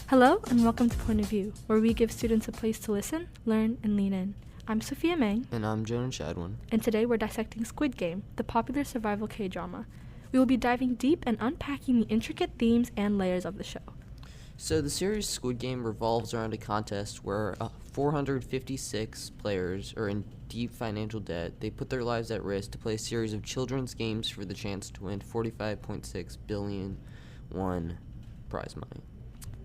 Hello and welcome to Point of View, where we give students a place to listen, learn, and lean in. I'm Sofia Mang. And I'm Jonah Chadwin. And today we're dissecting Squid Game, the popular survival K-drama. We will be diving deep and unpacking the intricate themes and layers of the show. So the series Squid Game revolves around a contest where 456 players are in deep financial debt. They put their lives at risk to play a series of children's games for the chance to win 45.6 billion won prize money.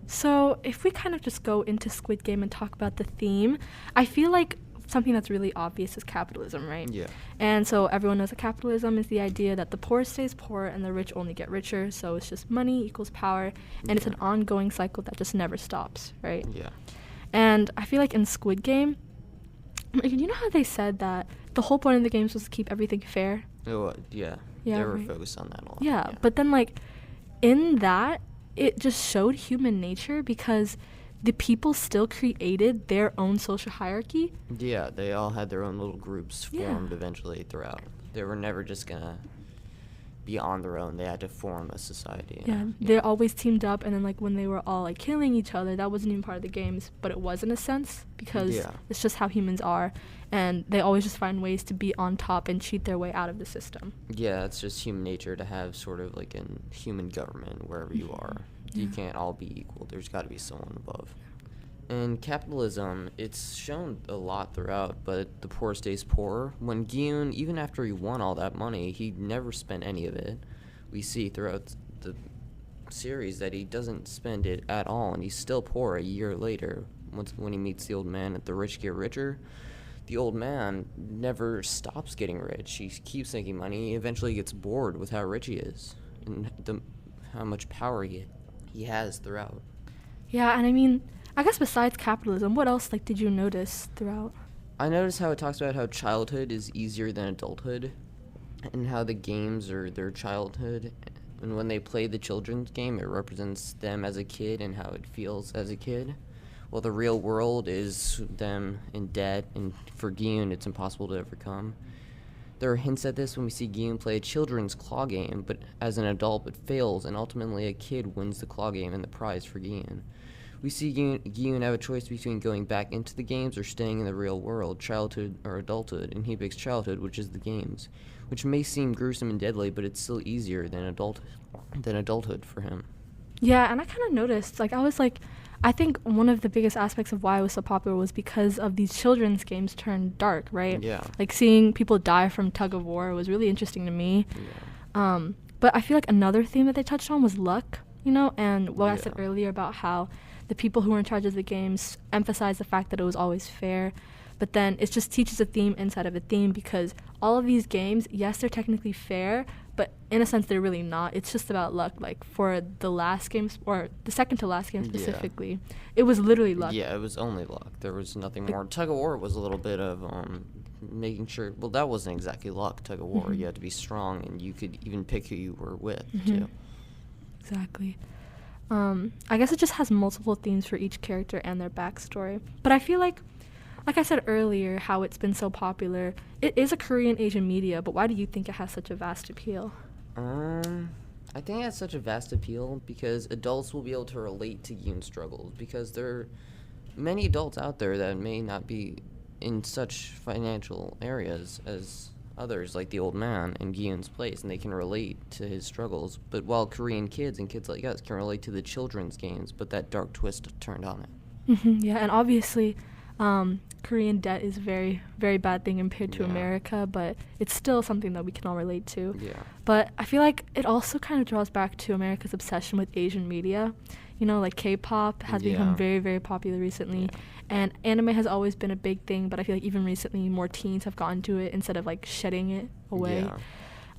So if we kind of just go into Squid Game and talk about the theme, I feel like something that's really obvious is capitalism, right? Yeah. And so everyone knows that capitalism is the idea that the poor stays poor and the rich only get richer. So it's just money equals power, and it's an ongoing cycle that just never stops, right? Yeah. And I feel like in Squid Game, you know how they said that the whole point of the games was to keep everything fair? Oh, yeah. They were focused on that a lot. Yeah, but then like in that, it just showed human nature because the people still created their own social hierarchy. Yeah, they all had their own little groups formed eventually throughout. They were never just going to be on their own. They had to form a society. Yeah, they always teamed up, and then like when they were all like killing each other, that wasn't even part of the games, but it was in a sense because it's just how humans are, and they always just find ways to be on top and cheat their way out of the system. Yeah, it's just human nature to have sort of like a human government wherever you are. You can't all be equal. There's got to be someone above. And capitalism, it's shown a lot throughout, but the poor stays poorer. When Gyun, even after he won all that money, he never spent any of it. We see throughout the series that he doesn't spend it at all, and he's still poor a year later. When he meets the old man and the rich get richer, the old man never stops getting rich. He keeps making money. He eventually gets bored with how rich he is and how much power he has throughout. Yeah, and I mean, I guess besides capitalism, what else like did you notice throughout? I noticed how it talks about how childhood is easier than adulthood, and how the games are their childhood, and when they play the children's game, it represents them as a kid and how it feels as a kid. Well, the real world is them in debt, and for Gyun, it's impossible to overcome. There are hints at this when we see Gyun play a children's claw game, but as an adult, it fails, and ultimately a kid wins the claw game and the prize for Gyun. We see Gyun have a choice between going back into the games or staying in the real world, childhood or adulthood, and he picks childhood, which is the games, which may seem gruesome and deadly, but it's still easier than adulthood for him. Yeah, and I kind of noticed, I think one of the biggest aspects of why it was so popular was because of these children's games turned dark, right? Yeah. Like seeing people die from tug of war was really interesting to me. Yeah. But I feel like another theme that they touched on was luck, and what I said earlier about how the people who were in charge of the games emphasized the fact that it was always fair. But then it just teaches a theme inside of a theme because all of these games, yes, they're technically fair, but in a sense they're really not. It's just about luck. Like for the last game, or the second to last game specifically, it was literally luck. Yeah, it was only luck. There was nothing more. Tug of war was a little bit of making sure. Well, that wasn't exactly luck. Tug of war, you had to be strong, and you could even pick who you were with too. Exactly. I guess it just has multiple themes for each character and their backstory. But I feel like I said earlier, how it's been so popular, it is a Korean Asian media, but why do you think it has such a vast appeal? I think it has such a vast appeal because adults will be able to relate to Gyun's struggles, because there are many adults out there that may not be in such financial areas as others, like the old man in Gyun's place, and they can relate to his struggles. But while Korean kids and kids like us can relate to the children's games, but that dark twist turned on it. Yeah, and obviously Korean debt is a very, very bad thing compared to America, but it's still something that we can all relate to. Yeah. But I feel like it also kind of draws back to America's obsession with Asian media. Like K-pop has become very, very popular recently, and anime has always been a big thing, but I feel like even recently more teens have gotten to it instead of like shedding it away.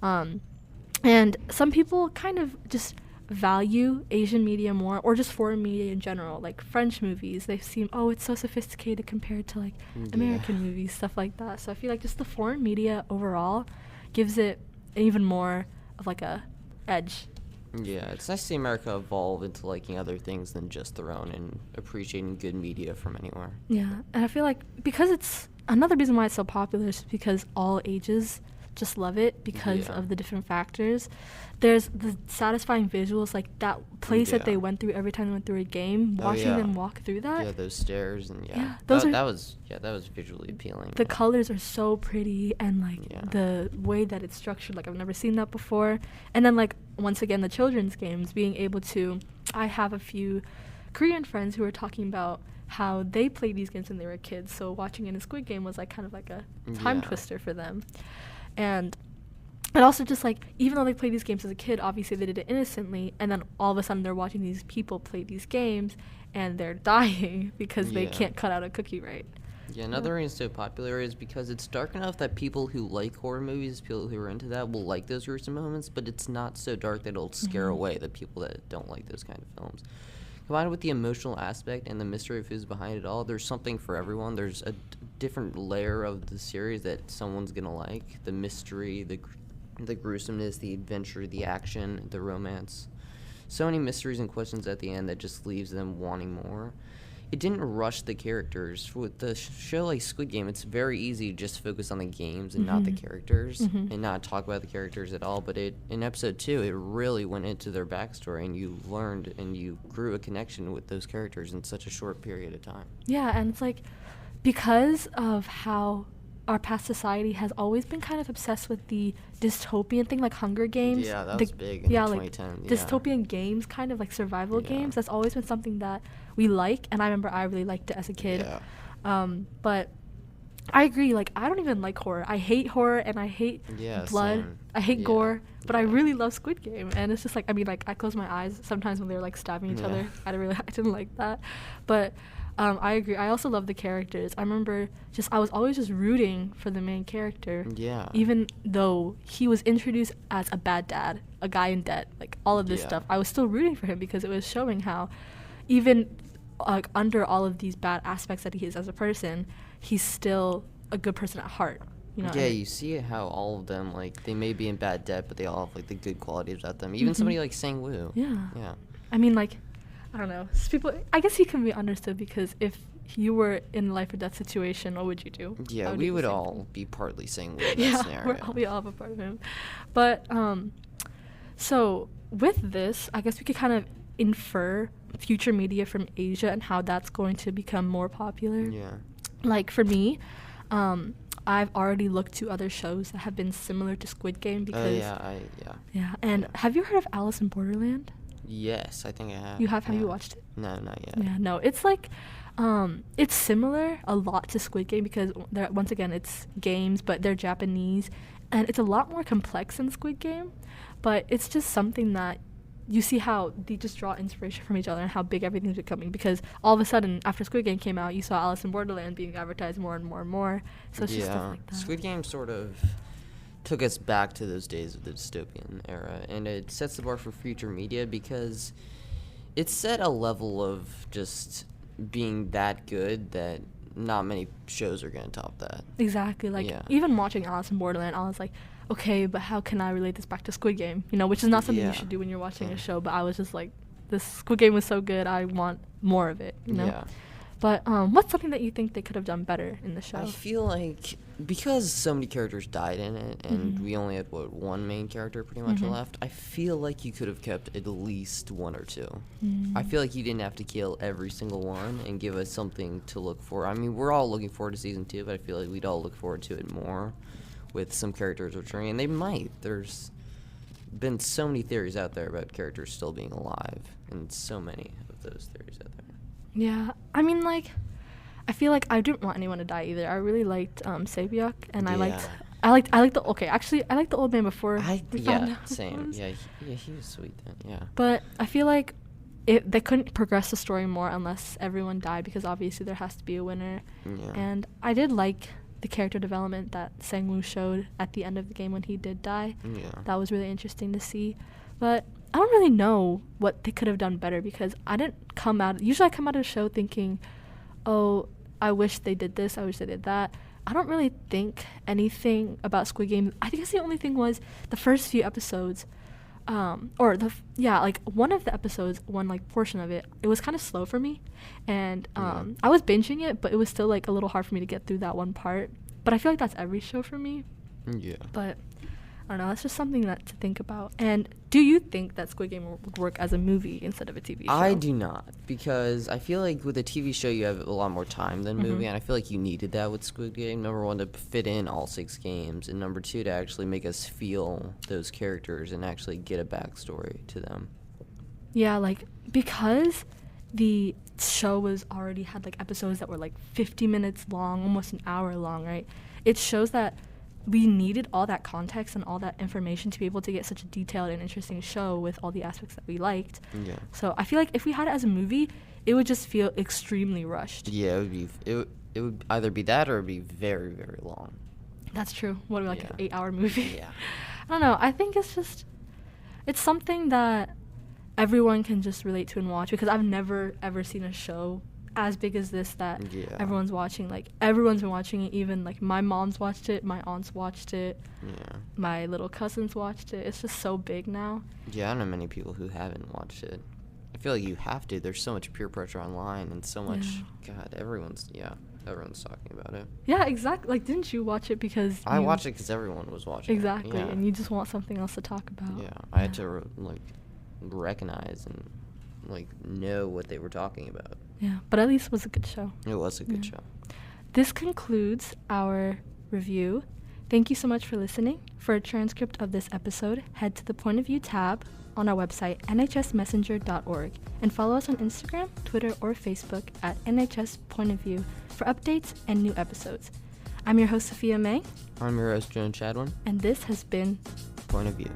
And some people kind of just value Asian media more, or just foreign media in general, like French movies. They seem, it's so sophisticated compared to like American movies, stuff like that. So I feel like just the foreign media overall gives it even more of like a edge. Yeah, it's nice to see America evolve into liking other things than just their own and appreciating good media from anywhere. Yeah, and I feel like because it's another reason why it's so popular is because all ages just love it because of the different factors. There's the satisfying visuals, like that place that they went through every time they went through a game, watching them walk through that. Yeah, those stairs and that was visually appealing. The colors are so pretty, and like the way that it's structured, like I've never seen that before. And then like once again, the children's games, being able to, I have a few Korean friends who are talking about how they played these games when they were kids, so watching it in Squid Game was like kind of like a time twister for them. And also just like, even though they played these games as a kid, obviously they did it innocently, and then all of a sudden they're watching these people play these games and they're dying because they can't cut out a cookie right. Yeah, another reason it's so popular is because it's dark enough that people who like horror movies, people who are into that, will like those gruesome moments, but it's not so dark that it'll scare away the people that don't like those kind of films. Combined with the emotional aspect and the mystery of who's behind it all, there's something for everyone. There's a different layer of the series that someone's gonna like. The mystery, the gruesomeness, the adventure, the action, the romance. So many mysteries and questions at the end that just leaves them wanting more. It didn't rush the characters. With the show like Squid Game, it's very easy to just focus on the games and not the characters, and not talk about the characters at all. But in episode 2, it really went into their backstory, and you learned and you grew a connection with those characters in such a short period of time. Yeah, and it's like, because of how our past society has always been kind of obsessed with the dystopian thing, like Hunger Games. Yeah, that was big in 2010. Like dystopian games, kind of like survival games. That's always been something that we like, and I remember I really liked it as a kid. But I agree, like, I don't even like horror. I hate horror, and I hate blood. Same. I hate gore, but I really love Squid Game. And it's just like, I mean, like, I close my eyes sometimes when they're like stabbing each other. I didn't like that. But I agree. I also love the characters. I remember I was always just rooting for the main character. Yeah. Even though he was introduced as a bad dad, a guy in debt, like all of this stuff, I was still rooting for him because it was showing how even under all of these bad aspects that he is as a person, he's still a good person at heart. You know, you see how all of them, like, they may be in bad debt, but they all have like the good qualities about them. Even somebody like Sang-woo. Yeah. I mean, like, I don't know. People, I guess he can be understood, because if you were in a life or death situation, what would you do? Yeah, we would all be partly Sang-woo in that scenario. We all have a part of him. But so with this, I guess we could kind of infer future media from Asia and how that's going to become more popular. Yeah. Like for me, I've already looked to other shows that have been similar to Squid Game because yeah. And have you heard of Alice in Borderland? Yes, I think I have. You have? Have you watched it? No, not yet. Yeah, no. It's like, it's similar a lot to Squid Game because once again, it's games, but they're Japanese, and it's a lot more complex than Squid Game. But it's just something that you see how they just draw inspiration from each other and how big everything's becoming. Because all of a sudden, after Squid Game came out, you saw Alice in Borderland being advertised more and more and more. So it's just stuff like that. Squid Game sort of took us back to those days of the dystopian era, and it sets the bar for future media because it set a level of just being that good that not many shows are going to top that. Exactly. Like, even watching Alice in Borderland, I was like, okay, but how can I relate this back to Squid Game? You know, which is not something you should do when you're watching a show, but I was just like, this Squid Game was so good, I want more of it, you know? Yeah. But what's something that you think they could have done better in the show? I feel like because so many characters died in it, and we only had, one main character pretty much left, I feel like you could have kept at least one or two. I feel like you didn't have to kill every single one and give us something to look for. I mean, we're all looking forward to season 2, but I feel like we'd all look forward to it more with some characters returning, and they might. There's been so many theories out there about characters still being alive, and so many of those theories out there. Yeah, I mean, like, I feel like I didn't want anyone to die either. I really liked Sae-byuk, and I liked the old man before we found out. Same. Yeah, he was sweet then. Yeah. But I feel like they couldn't progress the story more unless everyone died, because obviously there has to be a winner. Yeah. And I did like the character development that Sang-woo showed at the end of the game when he did die. Yeah. That was really interesting to see. But I don't really know what they could have done better, because usually I come out of the show thinking, oh, I wish they did this, I wish they did that. I don't really think anything about Squid Game. I guess the only thing was the first few episodes, like one of the episodes, one like portion of it, it was kind of slow for me, and I was binging it, but it was still like a little hard for me to get through that one part. But I feel like that's every show for me. Yeah. But I don't know, that's just something that to think about. And do you think that Squid Game would work as a movie instead of a TV show? I do not, because I feel like with a TV show you have a lot more time than movie, and I feel like you needed that with Squid Game. Number one, to fit in all 6 games, and number two, to actually make us feel those characters and actually get a backstory to them. Yeah, like, because the show was already had like episodes that were like 50 minutes long, almost an hour long, right? It shows that we needed all that context and all that information to be able to get such a detailed and interesting show with all the aspects that we liked. Yeah. So I feel like if we had it as a movie, it would just feel extremely rushed. Yeah, it would either be that or it would be very, very long. That's true. What are we, like, an 8-hour movie? Yeah. I don't know. I think it's something that everyone can just relate to and watch, because I've never ever seen a show as big as this that everyone's watching. Like, everyone's been watching it. Even like my mom's watched it, my aunts watched it, my little cousins watched it. It's just so big now. Yeah, I don't know many people who haven't watched it. I feel like you have to. There's so much peer pressure online and so much God, everyone's talking about it. Yeah, exactly. Like, didn't you watch it because I watched it because everyone was watching exactly it. And you just want something else to talk about. Yeah, I had to recognize and know what they were talking about. Yeah, but at least it was a good show. It was a good show. This concludes our review. Thank you so much for listening. For a transcript of this episode, head to the Point of View tab on our website, nhsmessenger.org, and follow us on Instagram, Twitter, or Facebook at NHS Point of View for updates and new episodes. I'm your host, Sofia Mang. I'm your host, Jonah Chadwin. And this has been Point of View.